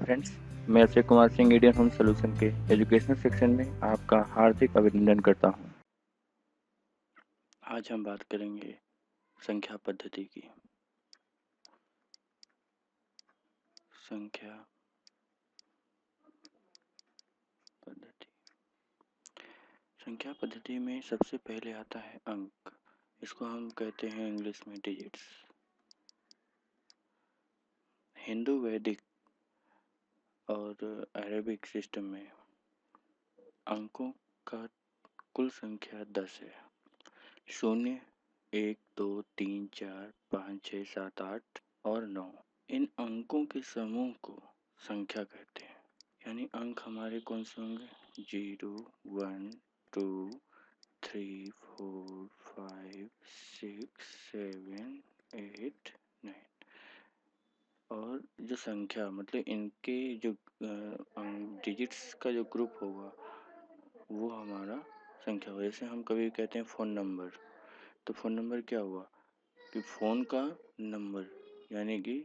Friends, मैं Akshay Kumar Singh Indian home solution के educational section में आपका हार्दिक अभिनंदन करता हूं। आज हम बात करेंगे संख्या पद्धति की। संख्या पद्धति संख्या पद्धति में सबसे पहले आता है अंक। इसको हम कहते हैं इंग्लिश में डिजिट्स। हिंदू, वैदिक और अरेबिक सिस्टम में अंकों का कुल संख्या 10 है। 0, 1, 2, 3, 4, 5, 6, 7, 8 और 9। इन अंकों के समूह को संख्या कहते हैं। यानी अंक हमारे कौन से होंगे? 0, 1, 2, 3, 4, 5, 6, 7, 8, 9। और जो संख्या मतलब इनके जो डिजिट्स का जो ग्रुप होगा वो हमारा संख्या होगा। जैसे हम कभी कहते हैं फ़ोन नंबर, तो फ़ोन नंबर क्या हुआ कि फ़ोन का नंबर, यानी कि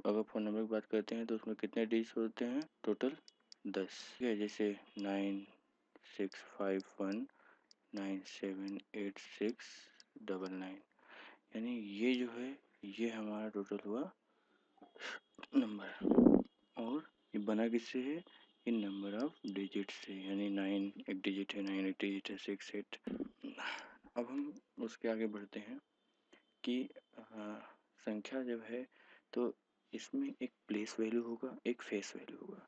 अगर फ़ोन नंबर की बात करते हैं तो उसमें कितने डिजिट होते हैं? टोटल 10। ठीक है, जैसे 9651978699, यानी ये जो है ये हमारा टोटल हुआ नंबर। और ये बना किससे है? इन नंबर ऑफ डिजिट से, यानी 9 एक डिजिट है, 9 एक डिजिट है, 6 8। अब हम उसके आगे बढ़ते हैं कि संख्या जब है तो इसमें एक प्लेस वैल्यू होगा, एक फेस वैल्यू होगा।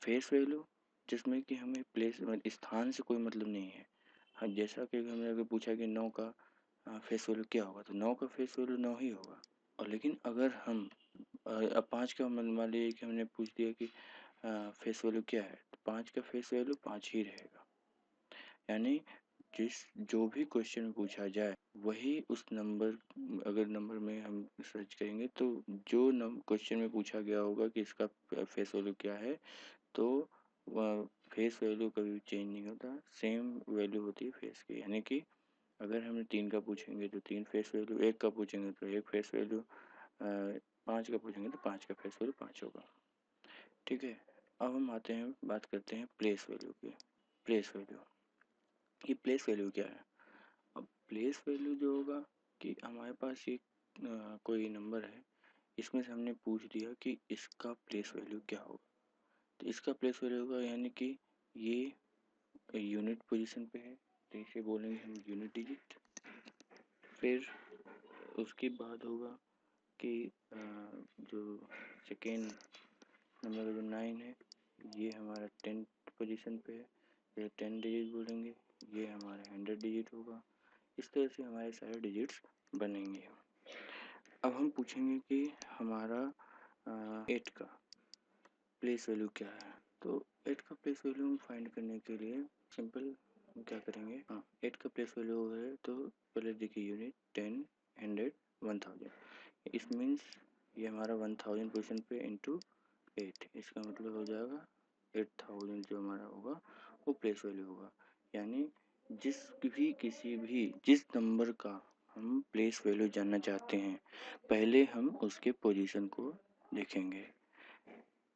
फेस वैल्यू जिसमें कि हमें प्लेस स्थान से कोई मतलब नहीं है। हाँ, जैसा कि हमने अगर पूछा कि 9 का फेस वैल्यू क्या होगा, तो 9 का फेस वैल्यू 9 ही होगा। और लेकिन अगर हम अब 5 का मान लीजिए कि हमने पूछ दिया कि फेस वैल्यू क्या है, तो 5 का फेस वैल्यू 5 ही रहेगा। यानी जो भी क्वेश्चन पूछा जाए वही उस नंबर, अगर नंबर में हम सर्च करेंगे तो जो क्वेश्चन में पूछा गया होगा कि इसका फेस वैल्यू क्या है, तो वह फेस वैल्यू कभी चेंज नहीं होता, सेम वैल्यू होती है फेस की। यानी कि अगर हम 3 का पूछेंगे तो 3 फेस वैल्यू, 1 का पूछेंगे तो 1 फेस वैल्यू, 5 का पूछेंगे तो 5 का फेस वैल्यू 5 होगा। ठीक है, अब हम आते हैं, बात करते हैं प्लेस वैल्यू की। प्लेस वैल्यू, ये प्लेस वैल्यू क्या है? अब प्लेस वैल्यू जो होगा कि हमारे पास एक कोई नंबर है, इसमें से हमने पूछ दिया कि इसका प्लेस वैल्यू क्या होगा, तो इसका प्लेस वैल्यू होगा यानी कि ये यूनिट पोजीशन पे है, तो इसे बोलेंगे हम यूनिट डिजिट। फिर उसके बाद होगा कि जो सेकेंड नंबर जो 9 है, ये हमारा 10 पोजीशन पे है, ये 10 डिजिट बोलेंगे। ये हमारा 100 डिजिट होगा। इस तरह से हमारे सारे डिजिट्स बनेंगे। अब हम पूछेंगे कि हमारा 8 का प्लेस वैल्यू क्या है। तो 8 का प्लेस वैल्यू फाइंड करने के लिए सिंपल हम क्या करेंगे, 8 का प्लेस वैल्यू है तो पहले देखिए यूनिट 10, 100, 1000। इस मीन्स ये हमारा 1000 पोजीशन पे इंटू 8, इसका मतलब हो जाएगा 8000 जो हमारा होगा वो प्लेस वैल्यू होगा। यानी जिस नंबर का हम प्लेस वैल्यू जानना चाहते हैं, पहले हम उसके पोजीशन को देखेंगे।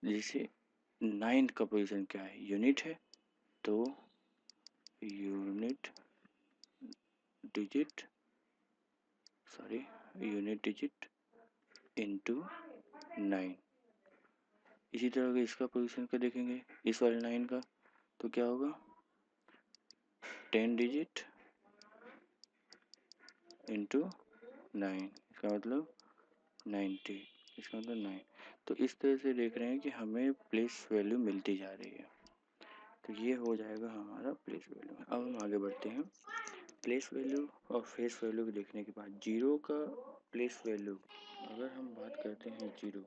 जैसे 9 का पोजीशन क्या है? यूनिट है, तो यूनिट डिजिट इंटू 9। इसी तरह अगर इसका पोजीशन का देखेंगे, इस वाले 9 का, तो क्या होगा? 10 डिजिट इंटू 9, इसका मतलब 90, इसका मतलब 9। तो इस तरह से देख रहे हैं कि हमें प्लेस वैल्यू मिलती जा रही है। तो ये हो जाएगा हमारा प्लेस वैल्यू। अब हम आगे बढ़ते हैं। प्लेस वैल्यू और फेस वैल्यू को देखने के बाद जीरो का प्लेस वैल्यू, अगर हम बात करते हैं जीरो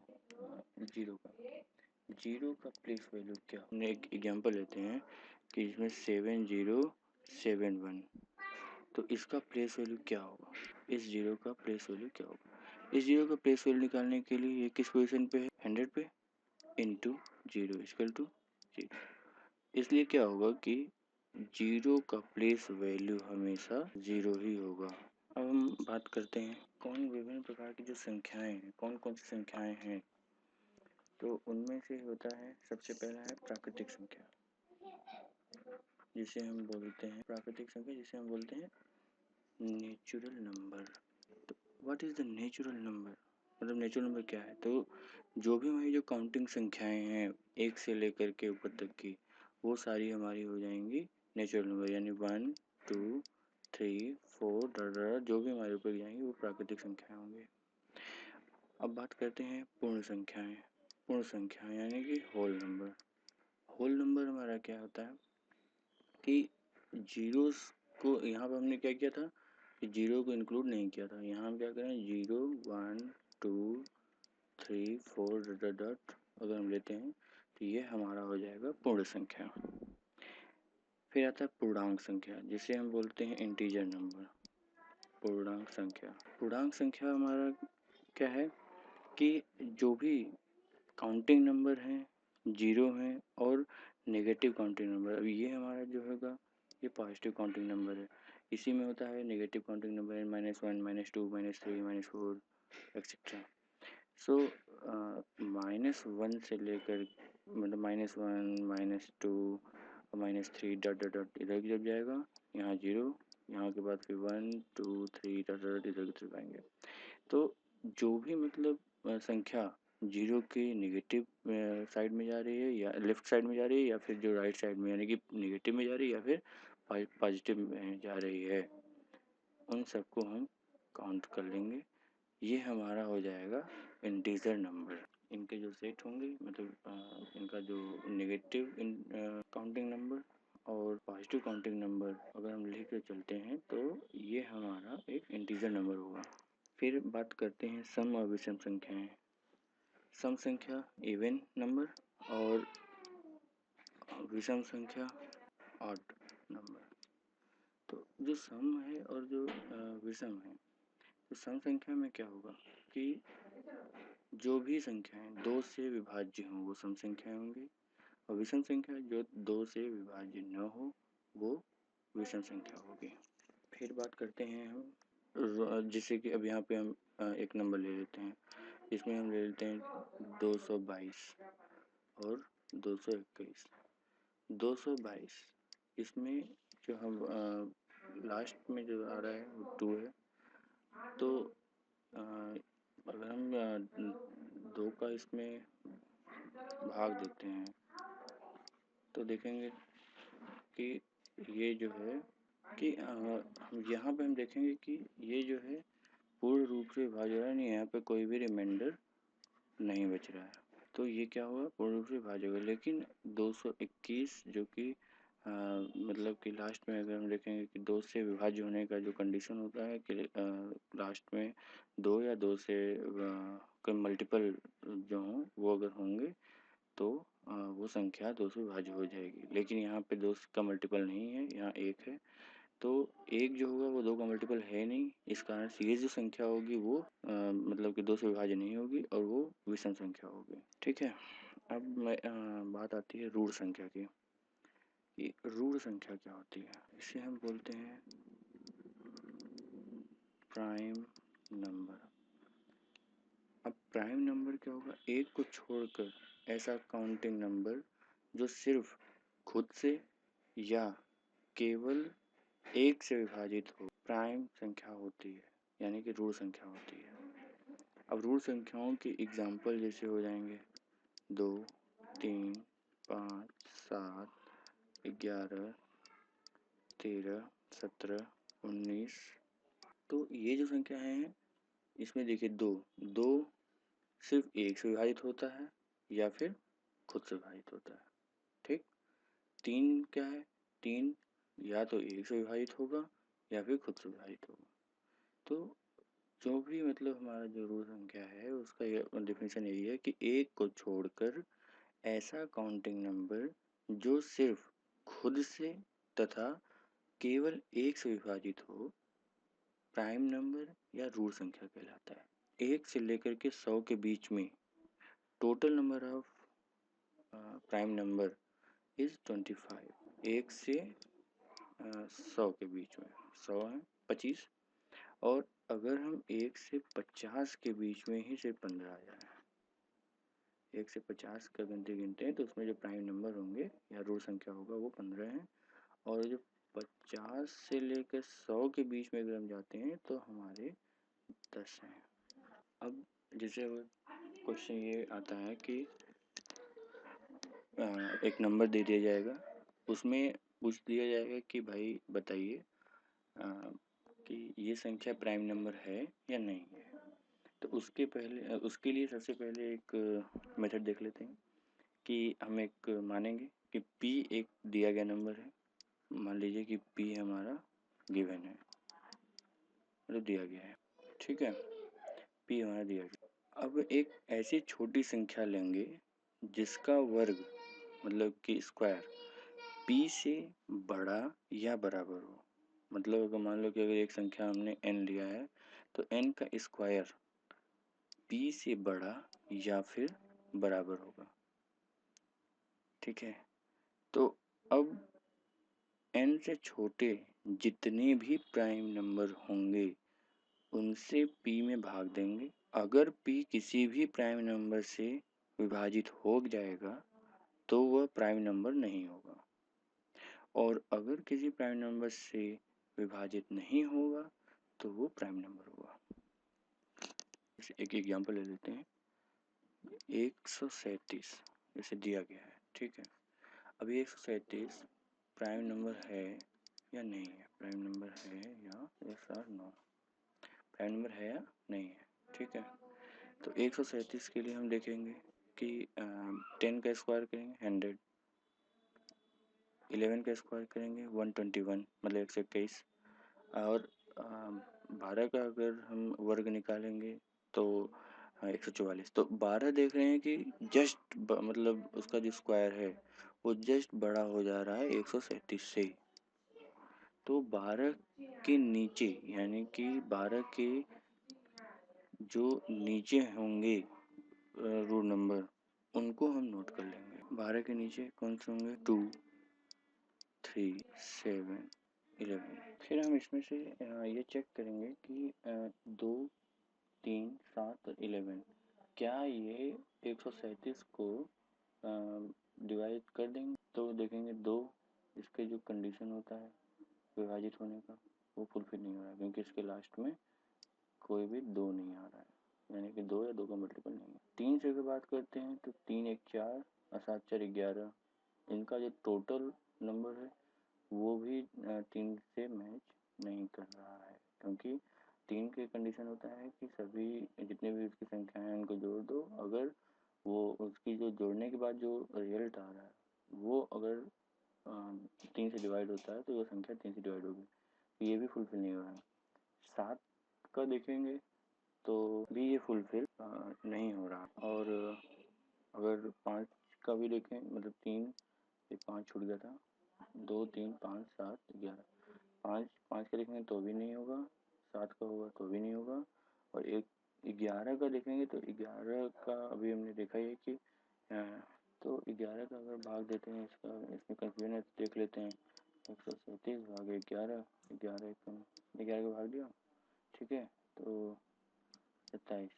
का प्लेस वैल्यू क्या, हमने एक एग्जांपल लेते हैं कि इसमें 7071, तो इसका प्लेस वैल्यू क्या होगा? इस जीरो का प्लेस वैल्यू क्या होगा? इस जीरो का प्लेस वैल्यू निकालने के लिए ये किस पोजीशन पे है? 100 पे, इंटू जीरो इक्वल टू 0। इसलिए क्या होगा कि जीरो का प्लेस वैल्यू हमेशा 0 ही होगा। अब हम बात करते हैं विभिन्न प्रकार की जो संख्याएं हैं, कौन कौन सी संख्याएं हैं। तो उनमें से होता है, सबसे पहला है प्राकृतिक संख्या, जिसे हम बोलते हैं प्राकृतिक संख्या, जिसे हम बोलते हैं नेचुरल नंबर। तो what is the natural number, मतलब नेचुरल नंबर क्या है? तो जो भी हमारी जो काउंटिंग संख्याएं हैं 1 से लेकर के ऊपर तक की, वो सारी हमारी हो जाएंगी नेचुरल नंबर, यानी 1 2 3 4 जो भी हमारे ऊपर जाएंगी वो प्राकृतिक संख्याएं होंगी। अब बात करते हैं पूर्ण संख्याएं। पूर्ण संख्या यानी कि होल नंबर। होल नंबर हमारा क्या होता है कि जीरोस को यहाँ पर हमने क्या किया था कि जीरो को इंक्लूड नहीं किया था। यहाँ हम क्या करें 0 1 2 3 4 डॉट अगर हम लेते हैं तो ये हमारा हो जाएगा पूर्ण संख्या। फिर आता है पूर्णांक संख्या, जिसे हम बोलते हैं इंटीजर नंबर। पूर्णांक संख्या, पूर्णांक संख्या हमारा क्या है कि जो भी काउंटिंग नंबर हैं, जीरो हैं और नेगेटिव काउंटिंग नंबर। अब ये हमारा जो होगा ये पॉजिटिव काउंटिंग नंबर है। इसी में होता है नेगेटिव काउंटिंग नंबर है -1 -2 -3 -4 एक्सेट्रा। सो -1 से लेकर मतलब -1 -2 -3 डॉट डॉट डॉट इधर की तरफ जाएगा, यहाँ 0, यहाँ के बाद फिर 1 2 3 डॉट डॉट इधर की तरफ आएंगे। तो जो भी मतलब संख्या जीरो के नेगेटिव साइड में जा रही है या लेफ्ट साइड में जा रही है या फिर जो राइट साइड में यानी कि नेगेटिव में जा रही है या फिर पॉजिटिव में जा रही है, उन सबको हम काउंट कर लेंगे। ये हमारा हो जाएगा इंटीजर नंबर। इनके जो सेट होंगे मतलब इनका जो नेगेटिव काउंटिंग नंबर और पॉजिटिव काउंटिंग नंबर अगर हम लेकर चलते हैं तो ये हमारा एक इंटीजर नंबर होगा। फिर बात करते हैं सम और विषम संख्याएं। सम संख्या इवन नंबर और विषम संख्या ऑड नंबर। तो जो सम है और जो विषम है, तो सम संख्या में क्या होगा कि जो भी संख्याएं 2 से विभाज्य हों वो सम संख्याएं होंगी और विषम संख्या जो 2 से विभाज्य न हो वो विषम संख्या होगी। फिर बात करते हैं हम जैसे कि अब यहाँ पे हम एक नंबर ले लेते हैं, इसमें हम ले लेते हैं 222 और 221। 222 इसमें जो हम लास्ट में जो आ रहा है वो 2 है। तो अगर हम 2 का इसमें भाग देते हैं तो देखेंगे कि ये जो है कि हम यहाँ पे हम देखेंगे कि ये जो है पूर्ण रूप से विभाज्य हो रहा है, नहीं यहाँ पे कोई भी रिमाइंडर नहीं बच रहा है। तो ये क्या हुआ पूर्ण रूप से विभाज्य होगा। लेकिन 221 जो कि मतलब कि लास्ट में अगर हम देखेंगे कि 2 से विभाज्य होने का जो कंडीशन होता है कि लास्ट में 2 या 2 से कोई मल्टीपल जो हों वो अगर होंगे तो वो संख्या 2 से विभाज्य हो जाएगी। लेकिन यहाँ पे 2 का मल्टीपल नहीं है, यहाँ 1 है। तो 1 जो होगा वो 2 का मल्टीपल है नहीं, इस कारण से ये जो संख्या होगी वो मतलब कि 2 से विभाज्य नहीं होगी और वो विषम संख्या होगी। ठीक है। अब बात आती है ऋण संख्या की। ये ऋण संख्या क्या होती है? इसे हम बोलते हैं प्राइम नंबर। अब प्राइम नंबर क्या होगा? एक को छोड़कर ऐसा काउंटिंग नंबर जो सिर्फ खुद से या केवल 1 से विभाजित हो, प्राइम संख्या होती है, यानी कि ऋण संख्या होती है। अब ऋण संख्याओं के एग्जाम्पल जैसे हो जाएंगे 2 3 5 7 11 13 17 19। तो ये जो संख्या हैं इसमें देखिए दो सिर्फ 1 से विभाजित होता है या फिर खुद से विभाजित होता है। ठीक। 3 क्या है? 3 या तो 1 से विभाजित होगा या फिर खुद से विभाजित होगा। तो जो भी मतलब हमारा जो ऋण संख्या है उसका ये डेफिनेशन यही है कि 1 को छोड़कर ऐसा काउंटिंग नंबर जो सिर्फ खुद से तथा केवल 1 से विभाजित हो, प्राइम नंबर या ऋण संख्या कहलाता है। 1 से लेकर के 100 के बीच में total number of prime number is 25। 1 से 100 के बीच में 100 है 25, और अगर हम 1 से 50 के बीच में ही सिर्फ 15 आ जाए, 1 से 50 का गिनती गिनते हैं तो उसमें जो प्राइम नंबर होंगे या ऋण संख्या होगा वो 15 है, और जो 50 से लेकर 100 के बीच में अगर हम जाते हैं तो हमारे 10 हैं। अब जैसे क्वेश्चन ये आता है कि एक नंबर दे दिया जाएगा, उसमें पूछ दिया जाएगा कि भाई बताइए कि ये संख्या प्राइम नंबर है या नहीं है। तो उसके लिए सबसे पहले एक मेथड देख लेते हैं कि हम एक मानेंगे कि p एक दिया गया नंबर है। मान लीजिए कि p हमारा गिवन है, मतलब दिया गया है, ठीक है, p हमारा दिया गया। अब एक ऐसी छोटी संख्या लेंगे जिसका वर्ग मतलब कि स्क्वायर p से बड़ा या बराबर हो। मतलब अगर मान लो कि अगर एक संख्या हमने n लिया है तो n का स्क्वायर p से बड़ा या फिर बराबर होगा, ठीक है। तो अब n से छोटे जितने भी प्राइम नंबर होंगे उनसे p में भाग देंगे। अगर p किसी भी प्राइम नंबर से विभाजित हो जाएगा तो वह प्राइम नंबर नहीं होगा, और अगर किसी प्राइम नंबर से विभाजित नहीं होगा तो वो प्राइम नंबर होगा। एक एग्जांपल ले लेते हैं, 137 जैसे दिया गया है, ठीक है। अभी 137 प्राइम नंबर है या नहीं है, प्राइम नंबर है या यस और नो, प्राइम नंबर है या नहीं है, ठीक है। तो 137 के लिए हम देखेंगे कि 10 का स्क्वायर करेंगे 100, 11 का स्क्वायर करेंगे 121 मतलब 121, और 12 का अगर हम वर्ग निकालेंगे तो 144। तो 12 देख रहे हैं कि जस्ट मतलब उसका जो स्क्वायर है वो जस्ट बड़ा हो जा रहा है 137 से। तो 12 के नीचे यानी कि 12 के जो नीचे होंगे रूट नंबर उनको हम नोट कर लेंगे। 12 के नीचे कौन से होंगे, 2, 3, 7, 11। फिर हम इसमें से ये चेक करेंगे कि 2, 3, 7 और 11 क्या ये 137 को डिवाइड कर देंगे। तो देखेंगे 2, इसके जो कंडीशन होता है विभाजित होने का वो फुलफिल नहीं हो रहा है, क्योंकि इसके लास्ट में कोई भी 2 नहीं आ रहा है, यानी कि 2 या 2 का मल्टीपल नहीं है। 3 से अगर बात करते हैं तो 3 1 4 और 7 4 11, इनका जो टोटल नंबर है वो भी 3 से मैच नहीं कर रहा है, क्योंकि 3 के कंडीशन होता है कि सभी जितने भी उसकी संख्याएं हैं उनको जोड़ दो। अगर वो उसकी जो जोड़ने के बाद जो रिजल्ट आ रहा है वो अगर 3 से डिवाइड होता है तो वो संख्या 3 से डिवाइड होगी, तो ये भी फुलफिल नहीं हो रहा है। 7 का देखेंगे तो भी ये फुलफिल नहीं हो रहा, और अगर 5 का भी देखें मतलब 3 से 5 छूट गया था, 2 3 5 7 11, 5 का देखेंगे तो भी नहीं होगा, 7 का होगा तो भी नहीं होगा, और एक 11 का देखेंगे तो 11 का अभी हमने देखा ही है कि तो 11 का अगर भाग देते हैं इसमें कंफ्यूजन है तो देख लेते हैं 137 भाग 11, 11 का भाग दिया, ठीक है। तो 27,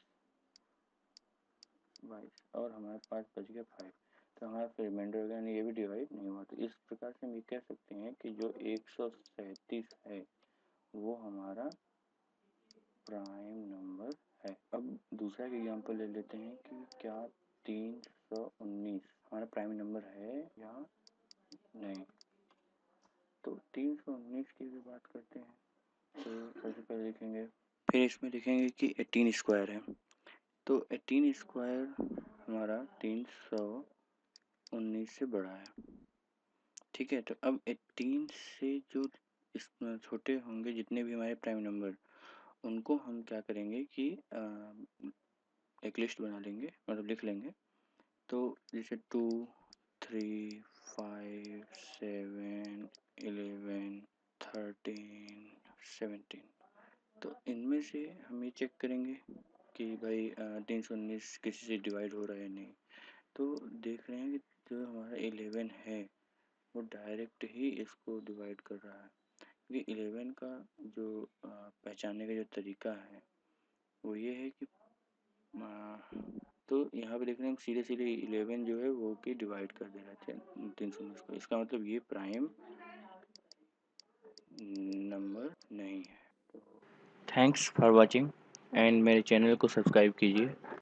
22 और हमारे पास बच गया 5, तो हमारा फिर रिमाइंडर हो गया, ये भी डिवाइड नहीं हुआ। तो इस प्रकार से हम ये कह सकते हैं कि जो 137 है वो हमारा प्राइम नंबर है। अब दूसरा एग्जांपल ले लेते हैं कि क्या 319 हमारा प्राइम नंबर है या नहीं। तो 319 की भी बात करते हैं तो सबसे पहले लिखेंगे, फिर इसमें लिखेंगे कि 18 स्क्वायर है। तो 18 स्क्वायर हमारा 319 से बड़ा है, ठीक है। तो अब 18 से जो इस छोटे होंगे जितने भी हमारे प्राइम नंबर उनको हम क्या करेंगे कि एक लिस्ट बना लेंगे, मतलब लिख लेंगे। तो जैसे 2, 3, 5, 7, 11, 13, 17। तो इनमें से हम ये चेक करेंगे कि भाई 319 किसी से डिवाइड हो रहा है नहीं। तो देख रहे हैं कि जो हमारा 11 है वो डायरेक्ट ही इसको डिवाइड कर रहा है, क्योंकि 11 का जो पहचानने का जो तरीका है वो ये है कि तो यहाँ पे देख रहे हैं हम सीधे सीधे 11 जो है वो की डिवाइड कर दे रहे थे 319 को। इसका मतलब ये प्राइम नंबर नहीं है। थैंक्स फॉर वॉचिंग एंड मेरे चैनल को सब्सक्राइब कीजिए।